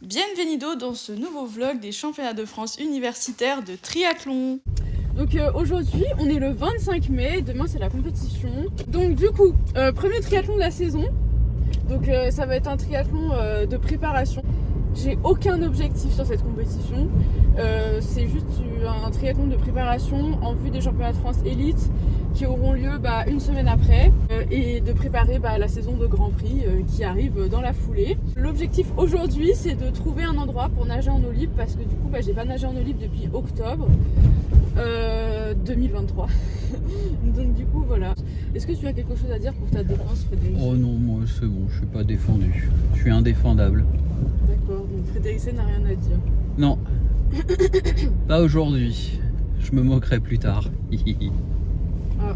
Bienvenido dans ce nouveau vlog des championnats de France universitaires de triathlon. Donc aujourd'hui on est le 25 mai, demain c'est la compétition. Donc du coup, premier triathlon de la saison. Donc ça va être un triathlon de préparation. J'ai aucun objectif sur cette compétition. C'est juste un triathlon de préparation en vue des championnats de France élite qui auront lieu une semaine après et de préparer la saison de Grand Prix qui arrive dans la foulée. L'objectif aujourd'hui c'est de trouver un endroit pour nager en eau libre parce que du coup j'ai pas nagé en eau libre depuis octobre 2023. Donc du coup voilà. Est-ce que tu as quelque chose à dire pour ta défense, Frédéric? Oh non, moi c'est bon, je suis pas défendu. Je suis indéfendable. D'accord, donc Frédéric n'a rien à dire. Non, pas aujourd'hui. Je me moquerai plus tard. Ah.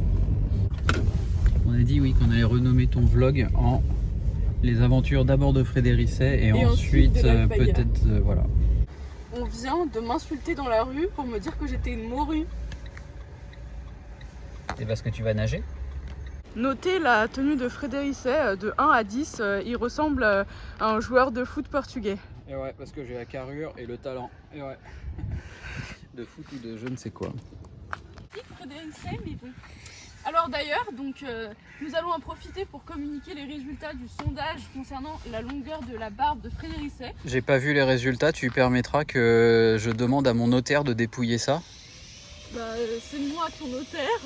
On a dit oui qu'on allait renommer ton vlog en les aventures d'abord de Frédéric et ensuite de l'Alpaïa. peut-être voilà. On vient de m'insulter dans la rue pour me dire que j'étais une morue. C'est parce que tu vas nager? Notez la tenue de Frédéric de 1 à 10, il ressemble à un joueur de foot portugais. Et ouais, parce que j'ai la carrure et le talent. Et ouais. De foot ou de je ne sais quoi. Frédéric, mais bon. Alors d'ailleurs, nous allons en profiter pour communiquer les résultats du sondage concernant la longueur de la barbe de Frédéric. J'ai pas vu les résultats, tu permettras que je demande à mon notaire de dépouiller ça? C'est moi ton notaire.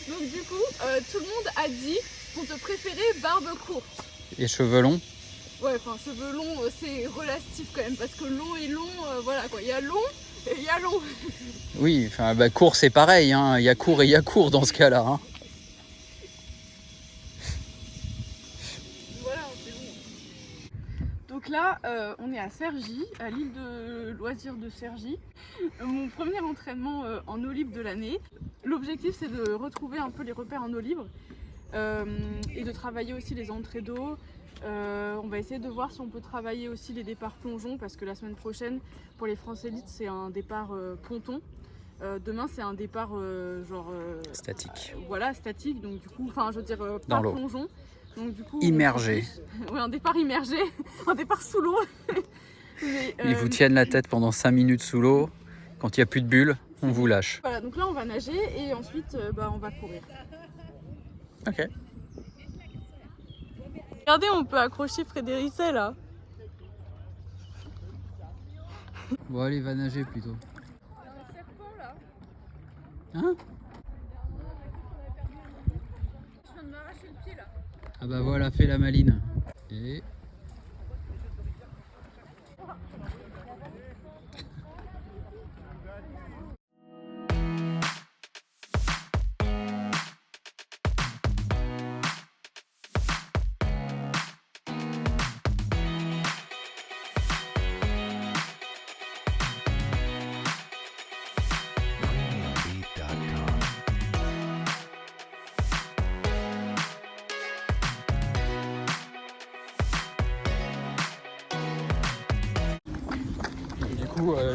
Donc du coup, tout le monde a dit qu'on te préférait barbe courte. Et cheveux longs? Ouais, enfin cheveux longs, c'est relatif quand même, parce que long et long, voilà quoi, il y a long et il y a long. Oui, enfin court c'est pareil, hein. Il y a court et il y a court dans ce cas-là. Hein. Voilà, c'est bon. Donc là, on est à Cergy, à l'île de loisirs de Cergy. Mon premier entraînement en eau libre de l'année. L'objectif c'est de retrouver un peu les repères en eau libre et de travailler aussi les entrées d'eau. On va essayer de voir si on peut travailler aussi les départs plongeons parce que la semaine prochaine pour les France Élites c'est un départ ponton. Demain c'est un départ Statique. Voilà, statique, donc du coup, enfin je veux dire pas Dans l'eau. plongeon. Donc du coup Immergé. Ouais, un départ immergé, un départ sous l'eau. Mais, Ils vous tiennent la tête pendant 5 minutes sous l'eau. Quand il n'y a plus de bulles, on vous lâche. Voilà, donc là on va nager et ensuite on va courir. Ok. Regardez, on peut accrocher Frédéric là. Bon allez, va nager plutôt. Il y a un serpent là. Hein? Je viens de m'arracher le pied là. Ah bah voilà, fais la maline. Et...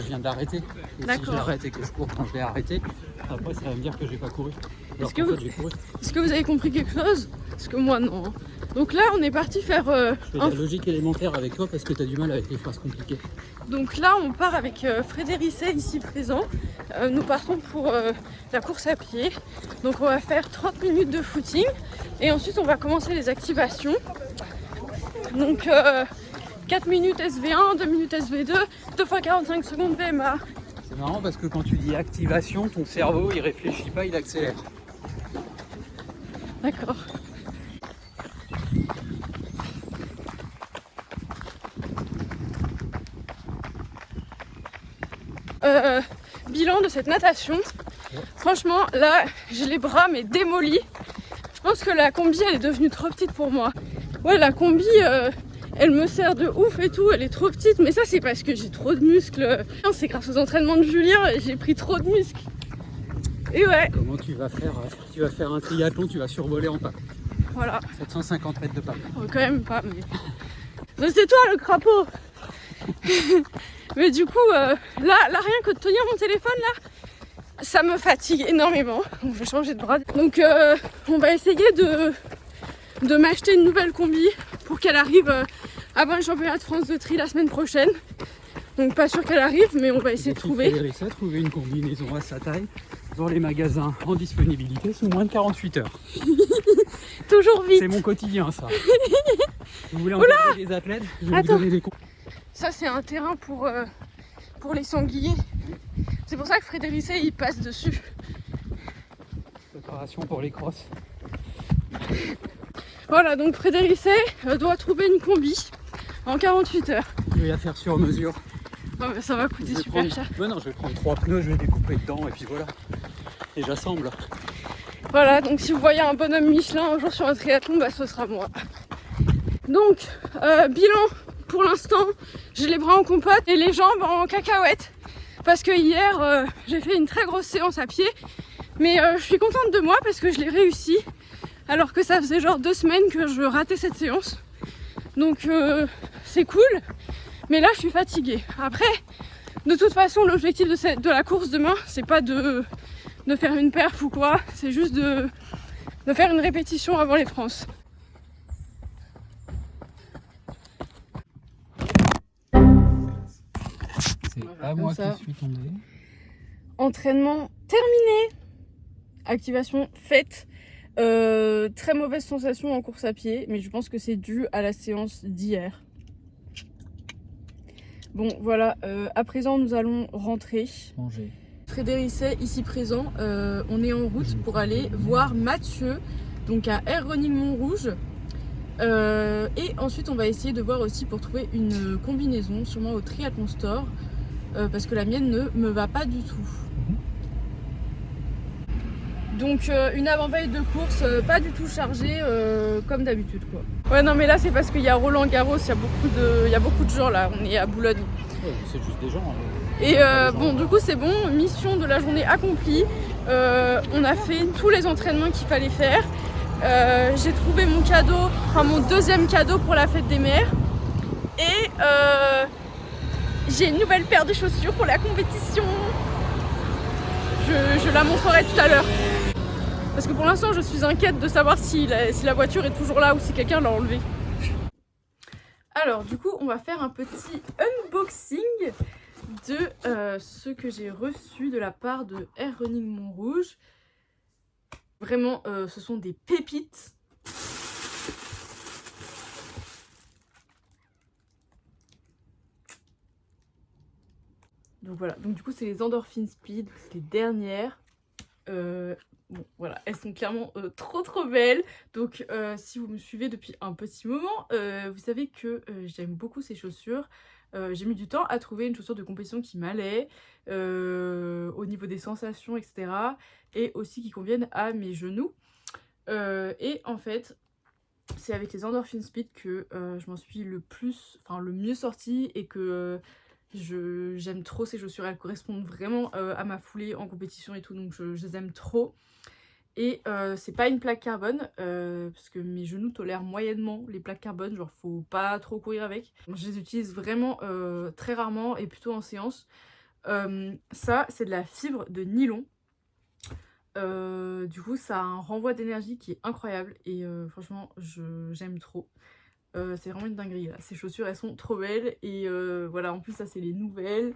je viens d'arrêter. Et si j'arrête et que je cours quand je l'ai arrêté, après ça va me dire que j'ai pas couru. Alors Est-ce que, qu'en fait, j'ai couru. est-ce que vous avez compris quelque chose? Parce que moi non. Donc là on est parti faire Je fais de la logique élémentaire avec toi parce que tu as du mal avec les phrases compliquées. Donc là on part avec Frédéric ici présent. Nous partons pour la course à pied. Donc on va faire 30 minutes de footing et ensuite on va commencer les activations. Donc 4 minutes SV1, 2 minutes SV2, 2 fois 45 secondes VMA. C'est marrant parce que quand tu dis activation, ton cerveau il réfléchit pas, il accélère. D'accord. Bilan de cette natation. Franchement, là, j'ai les bras mais démolis. Je pense que la combi, elle est devenue trop petite pour moi. Ouais, la combi, elle me sert de ouf et tout. Elle est trop petite, mais ça, c'est parce que j'ai trop de muscles. C'est grâce aux entraînements de Julien, j'ai pris trop de muscles. Et ouais. Comment tu vas faire? Tu vas faire un triathlon, tu vas survoler en pape. Voilà. 750 mètres de pape. Quand même pas, mais... C'est toi le crapaud. Mais du coup, là, rien que de tenir mon téléphone, là, ça me fatigue énormément. Donc, je vais changer de bras. Donc, on va essayer de m'acheter une nouvelle combi pour qu'elle arrive avant le championnat de France de tri la semaine prochaine. Donc pas sûr qu'elle arrive, mais on va essayer de trouver. Trouver une combinaison à sa taille dans les magasins en disponibilité sous moins de 48 heures. Toujours vite. C'est mon quotidien ça. Vous voulez encadrer des athlètes? Je vais vous donner des conseils. Ça c'est un terrain pour les sangliers. C'est pour ça que Frédéric il passe dessus. Préparation pour les crosses. Voilà, donc Frédéric doit trouver une combi en 48 heures. Je vais la faire sur mesure. Oh, bah, ça va coûter super cher. Non, je vais prendre 3 pneus, je vais découper dedans et puis voilà. Et j'assemble. Voilà, donc si vous voyez un bonhomme Michelin un jour sur un triathlon, bah ce sera moi. Donc, bilan, pour l'instant, j'ai les bras en compote et les jambes en cacahuètes. Parce que hier, j'ai fait une très grosse séance à pied. Mais je suis contente de moi parce que je l'ai réussi. Alors que ça faisait genre 2 semaines que je ratais cette séance. Donc c'est cool. Mais là, je suis fatiguée. Après, de toute façon, l'objectif de la course demain, c'est pas de faire une perf ou quoi. C'est juste de faire une répétition avant les France. C'est à moi qui suis tombé. Entraînement terminé. Activation faite. Très mauvaise sensation en course à pied, mais je pense que c'est dû à la séance d'hier. Bon voilà, à présent nous allons rentrer. Manger. Frédéric ici présent, on est en route pour aller voir Mathieu, donc à Air Running Montrouge. Et ensuite on va essayer de voir aussi pour trouver une combinaison, sûrement au Triathlon Store, parce que la mienne ne me va pas du tout. Donc une avant-veille de course pas du tout chargée comme d'habitude quoi. Ouais non mais là c'est parce qu'il y a Roland Garros, il y a beaucoup de gens là, on est à Boulogne. Ouais, c'est juste des gens. Et bon du coup c'est bon, mission de la journée accomplie. On a fait tous les entraînements qu'il fallait faire. J'ai trouvé mon cadeau, enfin mon deuxième cadeau pour la fête des mères. Et j'ai une nouvelle paire de chaussures pour la compétition. Je la montrerai tout à l'heure. Parce que pour l'instant, je suis inquiète de savoir si la voiture est toujours là ou si quelqu'un l'a enlevée. Alors, du coup, on va faire un petit unboxing de ce que j'ai reçu de la part de Air Running Montrouge. Vraiment, ce sont des pépites. Donc voilà, donc du coup, c'est les Endorphin Speed, c'est les dernières. Bon voilà, elles sont clairement trop belles. Donc si vous me suivez depuis un petit moment, vous savez que j'aime beaucoup ces chaussures. J'ai mis du temps à trouver une chaussure de compétition qui m'allait au niveau des sensations, etc. Et aussi qui conviennent à mes genoux. Et en fait, c'est avec les Endorphin Speed que je m'en suis le mieux sortie et que j'aime trop ces chaussures. Elles correspondent vraiment à ma foulée en compétition et tout, donc je les aime trop. Et c'est pas une plaque carbone parce que mes genoux tolèrent moyennement les plaques carbone, genre faut pas trop courir avec. Je les utilise vraiment très rarement et plutôt en séance. Ça c'est de la fibre de nylon. Du coup ça a un renvoi d'énergie qui est incroyable et franchement j'aime trop. C'est vraiment une dinguerie là. Ces chaussures elles sont trop belles et voilà, en plus ça c'est les nouvelles.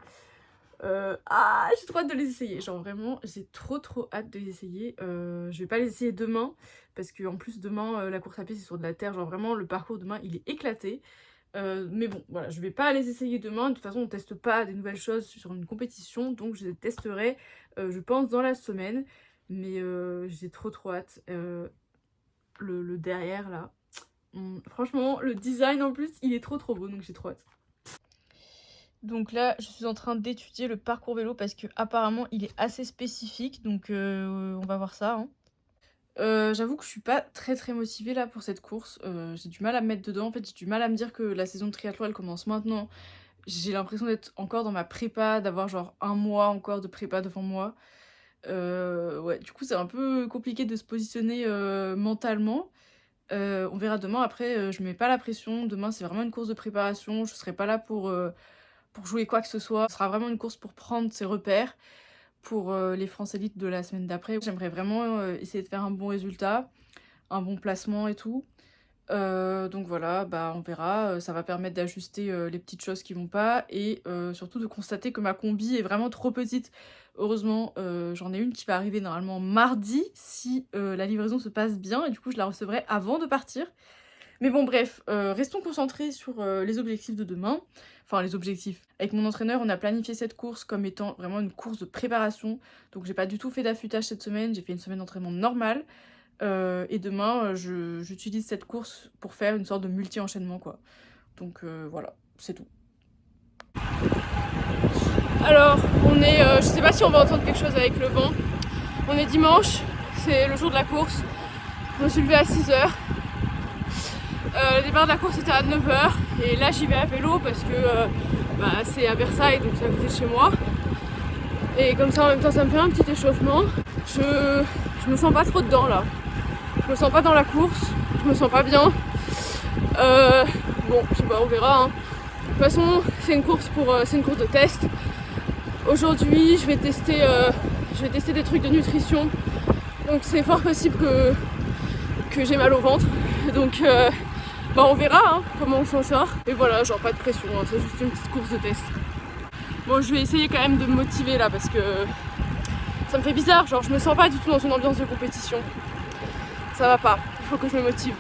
J'ai trop hâte de les essayer, genre vraiment j'ai trop hâte de les essayer. Je vais pas les essayer demain parce que en plus demain la course à pied c'est sur de la terre, genre vraiment le parcours demain il est éclaté. Mais bon voilà, je vais pas les essayer demain, de toute façon on teste pas des nouvelles choses sur une compétition, donc je les testerai je pense dans la semaine. Mais j'ai trop hâte. Le derrière là, franchement le design en plus il est trop beau, donc j'ai trop hâte. Donc là, je suis en train d'étudier le parcours vélo parce que apparemment il est assez spécifique, donc on va voir ça. J'avoue que je suis pas très motivée là pour cette course. J'ai du mal à me mettre dedans. En fait, j'ai du mal à me dire que la saison de triathlon elle commence maintenant. J'ai l'impression d'être encore dans ma prépa, d'avoir genre un mois encore de prépa devant moi. Ouais, du coup c'est un peu compliqué de se positionner mentalement. On verra demain. Après, je mets pas la pression. Demain c'est vraiment une course de préparation. Je serai pas là pour jouer quoi que ce soit. Ce sera vraiment une course pour prendre ses repères pour les France Élites de la semaine d'après. J'aimerais vraiment essayer de faire un bon résultat, un bon placement et tout. Donc voilà, bah, on verra, ça va permettre d'ajuster, les petites choses qui vont pas et surtout de constater que ma combi est vraiment trop petite. Heureusement, j'en ai une qui va arriver normalement mardi si, la livraison se passe bien et du coup je la recevrai avant de partir. Mais bon bref, restons concentrés sur, les objectifs de demain. Enfin les objectifs. Avec mon entraîneur, on a planifié cette course comme étant vraiment une course de préparation. Donc j'ai pas du tout fait d'affûtage cette semaine, j'ai fait une semaine d'entraînement normale. Et demain, j'utilise cette course pour faire une sorte de multi-enchaînement quoi. Donc voilà, c'est tout. Alors, on est, je sais pas si on va entendre quelque chose avec le vent. On est dimanche, c'est le jour de la course. Je me suis levée à 6h. Le départ de la course était à 9h. Et là, j'y vais à vélo parce que c'est à Versailles, donc c'est à côté de chez moi. Et comme ça, en même temps, ça me fait un petit échauffement. Je me sens pas trop dedans là. Je me sens pas dans la course. Je me sens pas bien. Bon, je sais pas, on verra. Hein. De toute façon, c'est une course de test. Aujourd'hui, je vais tester des trucs de nutrition. Donc c'est fort possible que j'ai mal au ventre. Donc on verra hein, comment on s'en sort. Et voilà, genre pas de pression, hein, c'est juste une petite course de test. Bon, je vais essayer quand même de me motiver là parce que ça me fait bizarre. Genre je me sens pas du tout dans une ambiance de compétition. Ça va pas, il faut que je me motive.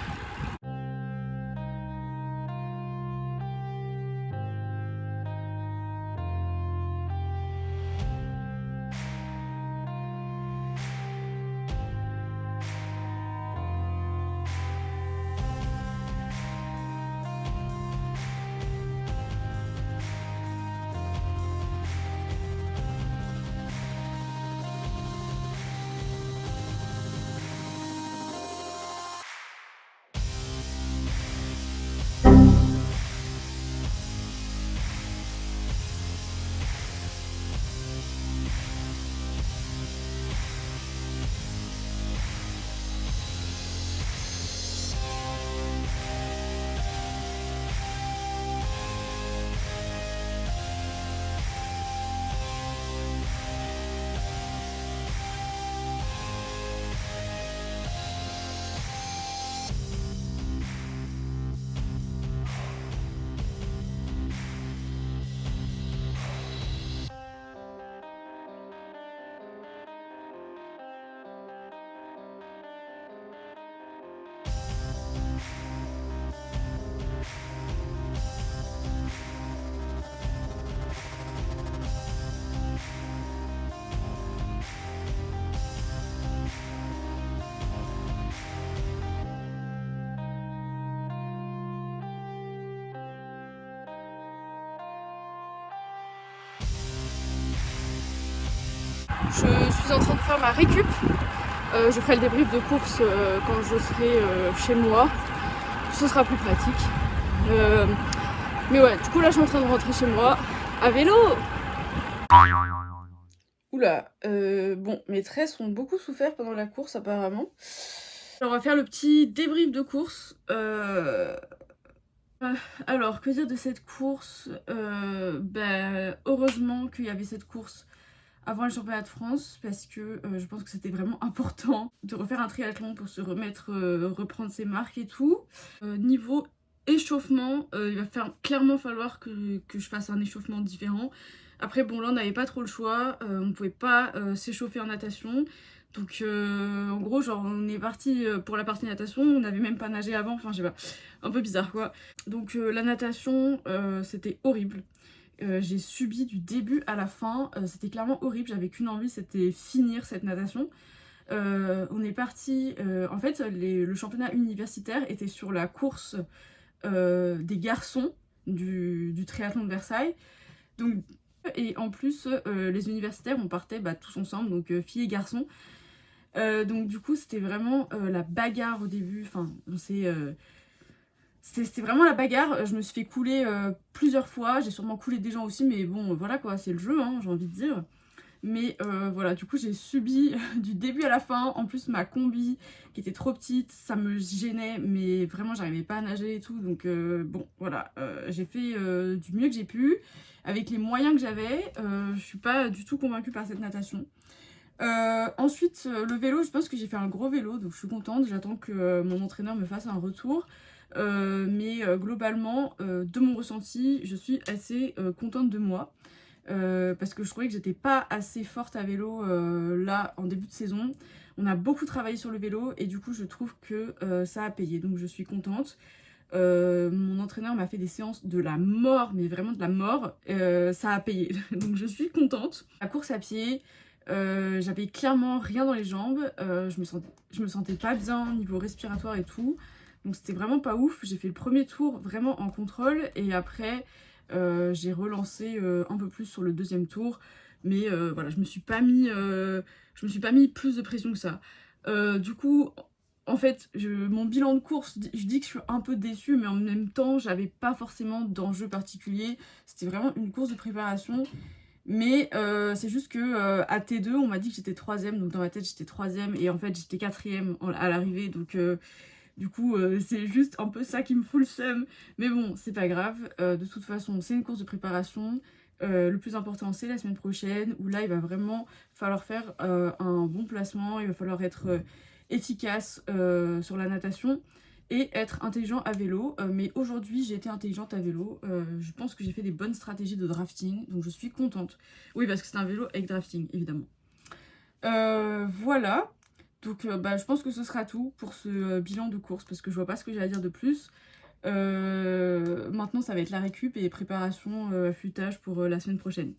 Je suis en train de faire ma récup. Je ferai le débrief de course quand je serai chez moi. Ce sera plus pratique. Mais ouais, du coup là je suis en train de rentrer chez moi à vélo. Oula, bon, mes traits ont beaucoup souffert pendant la course apparemment. Alors, on va faire le petit débrief de course. Alors, que dire de cette course? Heureusement qu'il y avait cette course avant le championnat de France parce que je pense que c'était vraiment important de refaire un triathlon pour se reprendre ses marques et tout. Niveau échauffement, il va clairement falloir que je fasse un échauffement différent. Après bon là on n'avait pas trop le choix, on ne pouvait pas s'échauffer en natation. Donc en gros genre on est parti pour la partie natation, on n'avait même pas nagé avant, enfin je sais pas, un peu bizarre quoi. Donc la natation c'était horrible. J'ai subi du début à la fin, c'était clairement horrible, j'avais qu'une envie, c'était finir cette natation. On est parti, en fait le championnat universitaire était sur la course des garçons du triathlon de Versailles. Donc, et en plus les universitaires on partait tous ensemble, donc filles et garçons. Donc du coup c'était vraiment la bagarre au début, enfin c'était vraiment la bagarre, je me suis fait couler plusieurs fois, j'ai sûrement coulé des gens aussi, mais bon voilà quoi, c'est le jeu hein, j'ai envie de dire. Mais voilà, du coup j'ai subi du début à la fin, en plus ma combi qui était trop petite, ça me gênait, mais vraiment j'arrivais pas à nager et tout, donc bon voilà, j'ai fait du mieux que j'ai pu, avec les moyens que j'avais, je suis pas du tout convaincue par cette natation. Ensuite le vélo, je pense que j'ai fait un gros vélo, donc je suis contente, j'attends que mon entraîneur me fasse un retour. Mais globalement, de mon ressenti, je suis assez contente de moi. Parce que je trouvais que j'étais pas assez forte à vélo là en début de saison. On a beaucoup travaillé sur le vélo et du coup je trouve que ça a payé, donc je suis contente. Mon entraîneur m'a fait des séances de la mort, mais vraiment de la mort, ça a payé, donc je suis contente. La course à pied, j'avais clairement rien dans les jambes, je me sentais pas bien niveau respiratoire et tout, donc c'était vraiment pas ouf. J'ai fait le premier tour vraiment en contrôle et après j'ai relancé un peu plus sur le deuxième tour, mais voilà, je me suis pas mis plus de pression que ça. Du coup, en fait, mon bilan de course, je dis que je suis un peu déçue, mais en même temps, j'avais pas forcément d'enjeu particulier. C'était vraiment une course de préparation. Mais c'est juste que à T2, on m'a dit que j'étais troisième, donc dans ma tête j'étais troisième, et en fait j'étais quatrième à l'arrivée, donc du coup c'est juste un peu ça qui me fout le seum. Mais bon, c'est pas grave, de toute façon c'est une course de préparation. Le plus important c'est la semaine prochaine, où là il va vraiment falloir faire un bon placement, il va falloir être efficace sur la natation et être intelligent à vélo. Mais aujourd'hui j'ai été intelligente à vélo, je pense que j'ai fait des bonnes stratégies de drafting, donc je suis contente. Oui, parce que c'est un vélo avec drafting évidemment. Voilà, donc je pense que ce sera tout pour ce bilan de course, parce que je vois pas ce que j'ai à dire de plus. Maintenant ça va être la récup et préparation affûtage pour la semaine prochaine.